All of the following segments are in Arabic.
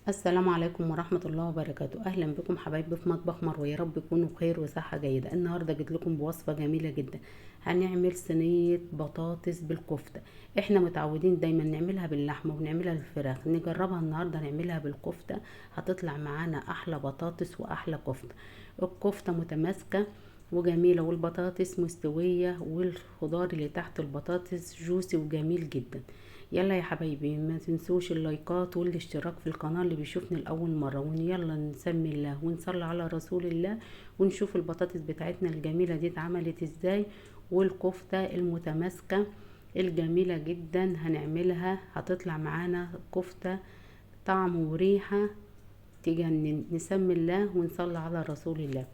السلام عليكم ورحمة الله وبركاته. اهلا بكم حبايبي في مطبخ مروة، يا رب تكونوا بخير وصحة جيدة. النهاردة جيت لكم بوصفة جميلة جدا. هنعمل صينية بطاطس بالكفتة. احنا متعودين دايما نعملها باللحمة ونعملها بالفراخ، نجربها النهاردة نعملها بالكفتة. هتطلع معانا احلى بطاطس واحلى كفتة. الكفتة متماسكة وجميلة، والبطاطس مستوية، والخضار اللي تحت البطاطس جوسي وجميل جدا. يلا يا حبايبي، ما تنسوش اللايكات والاشتراك في القناة اللي بيشوفني لأول مرة، يلا نسمي الله ونصلي على رسول الله، ونشوف البطاطس بتاعتنا الجميلة دي اتعملت ازاي. والكفتة المتماسكة الجميلة جدا هنعملها، هتطلع معانا كفتة طعم وريحة تجنن. نسمي الله ونصلي على رسول الله.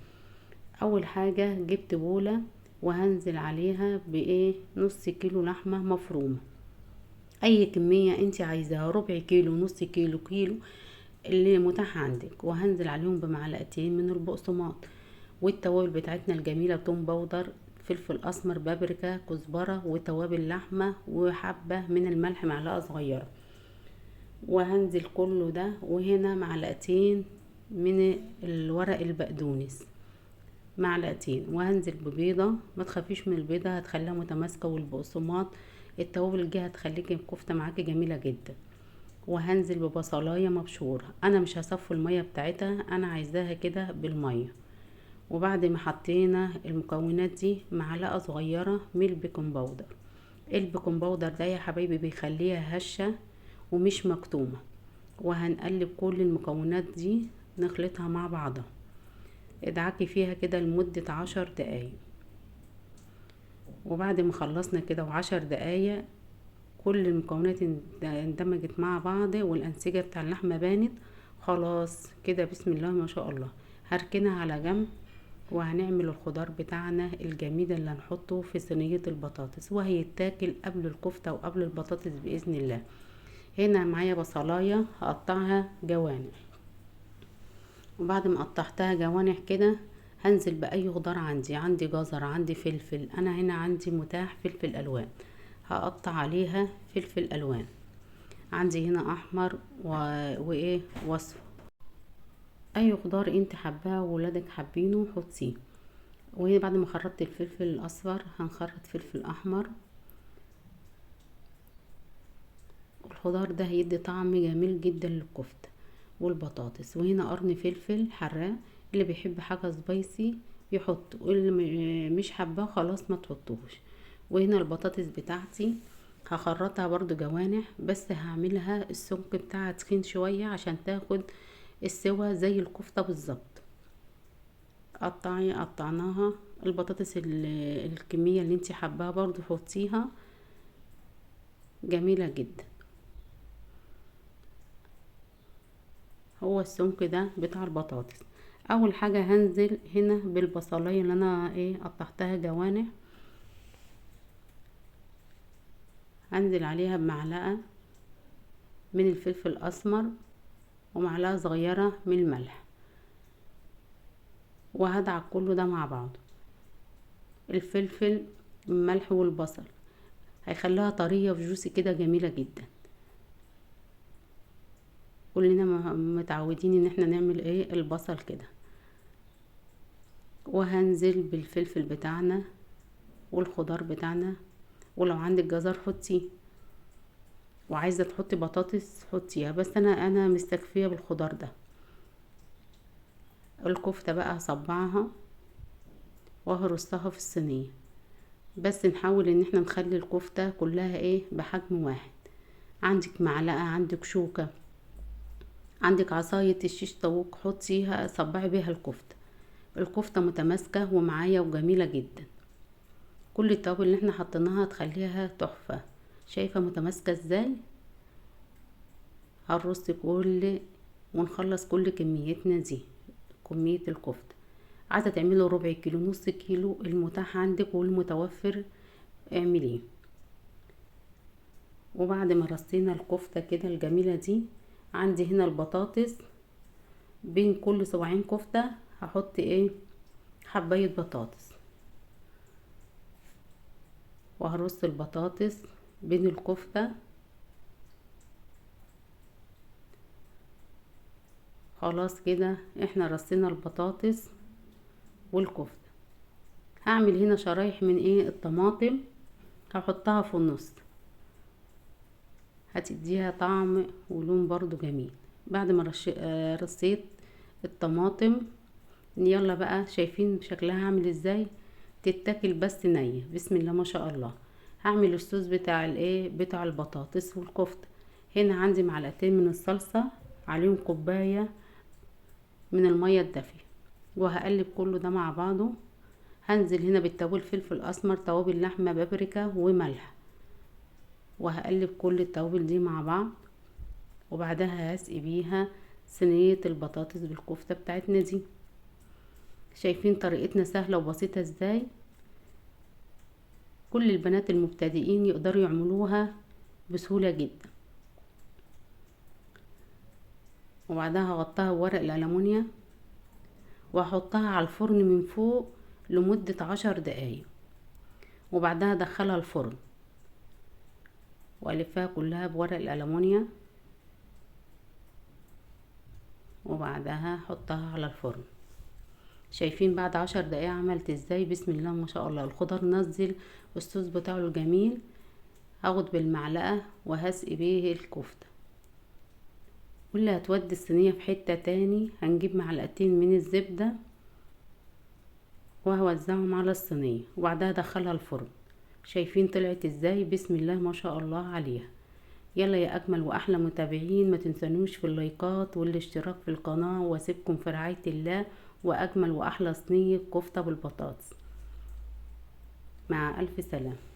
اول حاجة جبت بولة وهنزل عليها بايه نص كيلو لحمة مفرومة، اي كمية انت عايزاها، ربع كيلو، نص كيلو، كيلو، اللي متاح عندك. وهنزل عليهم بمعلقتين من البقسماط، والتوابل بتاعتنا الجميلة: توم باودر، فلفل اسمر، بابريكا، كزبرة، وتوابل لحمة، وحبة من الملح معلقة صغيرة. وهنزل كله ده، وهنا معلقتين من الورق البقدونس، معلقتين. وهنزل ببيضة، ما تخافيش من البيضة، هتخليها متماسكة، والبقسماط التوابل دي هتخليكي الكفتة معاكي جميلة جدا. وهنزل ببصلاية مبشورة، انا مش هصفي المية بتاعتها، انا عايزاها كده بالمية. وبعد ما حطينا المكونات دي، معلقة صغيرة من البيكنج باودر. البيكنج باودر ده يا حبايبي بيخليها هشة ومش مكتومة. وهنقلب كل المكونات دي، نخلطها مع بعضها، ادعكي فيها كده لمدة 10 دقايق. وبعد ما خلصنا كده و10 دقايق، كل المكونات اندمجت مع بعض، والانسجه بتاع اللحمه بانت خلاص كده. بسم الله ما شاء الله. هركنها على جنب، وهنعمل الخضار بتاعنا الجميل اللي هنحطه في صينيه البطاطس، وهيتاكل قبل الكفته وقبل البطاطس باذن الله. هنا معايا بصلايه هقطعها جوانح، وبعد ما قطعتها جوانح كده، هنزل باي خضار عندي جزر، عندي فلفل، انا هنا عندي متاح فلفل الوان، هقطع عليها فلفل الوان. عندي هنا احمر وايه وصفة، اي خضار انت حباه وولادك حابينه حطيه. وهنا بعد ما خرطت الفلفل الاصفر، هنخرط فلفل احمر. الخضار ده هيدي طعم جميل جدا للكفتة والبطاطس. وهنا قرن فلفل حراق، اللي بيحب حاجة سبايسي يحط، واللي مش حباه خلاص ما تحطوش. وهنا البطاطس بتاعتي هخرطها برضو جوانح، بس هعملها السمك بتاعها تخين شوية عشان تاخد السوا زي الكفتة بالظبط. قطعناها البطاطس الكمية اللي انت حباها برضو حطيها، جميلة جدا. هو السمك ده بتاع البطاطس. اول حاجة هنزل هنا بالبصلاية اللي انا قطعتها جوانح، هنزل عليها بمعلقة من الفلفل الاسمر، ومعلقة صغيرة من الملح، وهدعك كله ده مع بعض. الفلفل، الملح والبصل هيخليها طرية وجوسي كده جميلة جدا. كلنا متعودين ان احنا نعمل البصل كده. وهنزل بالفلفل بتاعنا والخضار بتاعنا، ولو عندك جزر حطيه، وعايزه تحطي بطاطس حطيها، بس انا مستكفيه بالخضار ده. الكفته بقى هصبعها وهرصها في الصينيه، بس نحاول ان احنا نخلي الكفته كلها بحجم واحد. عندك معلقه، عندك شوكه، عندك عصايه الشيش طاووق، حطيها صبعي بيها الكفته. الكفته متماسكه ومعايا وجميله جدا. كل التوابل اللي احنا حطيناها تخليها تحفه. شايفه متماسكه ازاي؟ هنرص ونخلص كل كميتنا دي، كمية الكفتة. عايزة تعملي ربع كيلو، نص كيلو، المتاح عندك والمتوفر اعمليه. وبعد ما رصينا الكفتة كده الجميلة دي، عندي هنا البطاطس، بين كل صباعين كفتة هحط حباية بطاطس، وهرص البطاطس بين الكفتة. خلاص كده احنا رصينا البطاطس والكفتة. هعمل هنا شرايح من الطماطم، هحطها في النص، هتديها طعم ولون برضو جميل. بعد ما رصيت الطماطم، يلا بقى شايفين شكلها عامل ازاي؟ تتاكل بس نية، بسم الله ما شاء الله. هعمل الصوص بتاع بتاع البطاطس والكفتة. هنا عندي معلقتين من الصلصة، عليهم كوباية من المية الدافية، وهقلب كله ده مع بعضه. هنزل هنا بالتوابل، فلفل اسمر، توابل لحمة، بابريكا وملح، وهقلب كل التوابل دي مع بعض. وبعدها هسقي بيها صينية البطاطس بالكفتة بتاعتنا دي. شايفين طريقتنا سهلة وبسيطة ازاي؟ كل البنات المبتدئين يقدروا يعملوها بسهولة جدا. وبعدها هغطيها بورق الألمونيا، وهحطها على الفرن من فوق لمدة 10 دقايق، وبعدها ادخلها الفرن والفها كلها بورق الألمونيا، وبعدها احطها على الفرن. شايفين بعد 10 دقايق عملت ازاي؟ بسم الله ما شاء الله. الخضار نزل الصوص بتاعه الجميل. هاخد بالمعلقة وهسقي بيه الكفتة، واللي هتودي الصينية في حتة تاني هنجيب معلقتين من الزبدة وهوزعهم على الصينية، وبعدها ادخلها الفرن. شايفين طلعت ازاي؟ بسم الله ما شاء الله عليها. يلا يا اجمل واحلى متابعين، ما تنسونوش في اللايكات والاشتراك في القناة، واسيبكم في رعاية الله واجمل واحلى صينية كفتة بالبطاطس. مع الف سلامة.